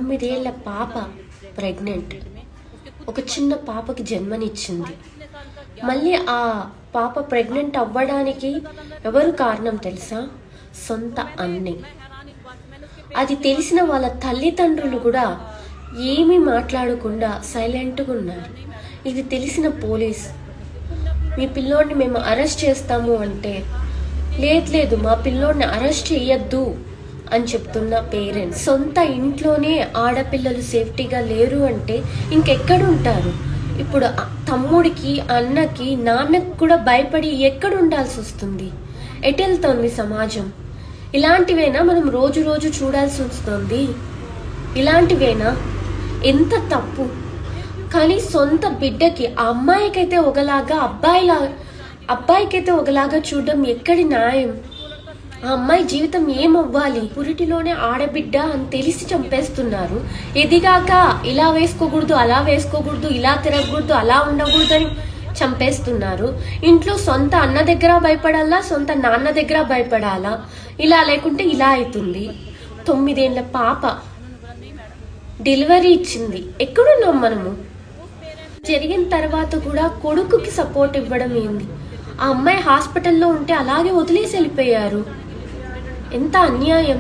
9 ఏళ్ల పాప ప్రెగ్నెంట్. ఒక చిన్న పాపకి జన్మనిచ్చింది. మళ్ళీ ఆ పాప ప్రెగ్నెంట్ అవ్వడానికి ఎవరు కారణం తెలుసా? సొంత అన్నే. అది తెలిసిన వాళ్ళ తల్లిదండ్రులు కూడా ఏమీ మాట్లాడకుండా సైలెంట్గా ఉన్నారు. ఇది తెలిసిన పోలీస్ మీ పిల్లోడిని మేము అరెస్ట్ చేస్తాము అంటే లేదు మా పిల్లోడిని అరెస్ట్ చేయొద్దు అని చెప్తున్న పేరెంట్స్. సొంత ఇంట్లోనే ఆడపిల్లలు సేఫ్టీగా లేరు అంటే ఇంకెక్కడ ఉంటారు? ఇప్పుడు తమ్ముడికి, అన్నకి, నాన్నకి కూడా భయపడి ఎక్కడ ఉండాల్సి వస్తుంది? ఎటెళ్తోంది సమాజం? ఇలాంటివేనా మనం రోజు రోజు చూడాల్సి వస్తుంది? ఇలాంటివేనా? ఎంత తప్పు! కానీ సొంత బిడ్డకి, ఆ అమ్మాయికైతే ఒకలాగా, అబ్బాయికైతే ఒకలాగా చూడడం ఎక్కడి న్యాయం? ఆ అమ్మాయి జీవితం ఏమవ్వాలి? పురిటిలోనే ఆడబిడ్డ అని తెలిసి చంపేస్తున్నారు. ఎదిగాక ఇలా వేసుకోకూడదు, అలా వేసుకోకూడదు, ఇలా తిరగకూడదు, అలా ఉండకూడదు అని చంపేస్తున్నారు. ఇంట్లో సొంత అన్న దగ్గర భయపడాలా, సొంత నాన్న దగ్గర భయపడాలా? ఇలా లేకుంటే ఇలా అవుతుంది. 9 ఏళ్ల పాప డెలివరీ ఇచ్చింది. ఎక్కడున్నాం మనము? జరిగిన తర్వాత కూడా కొడుకుకి సపోర్ట్ ఇవ్వడం ఏంది? ఆ అమ్మాయి హాస్పిటల్లో ఉంటే అలాగే వదిలేసి వెళ్ళిపోయారు. ఎంత అన్యాయం!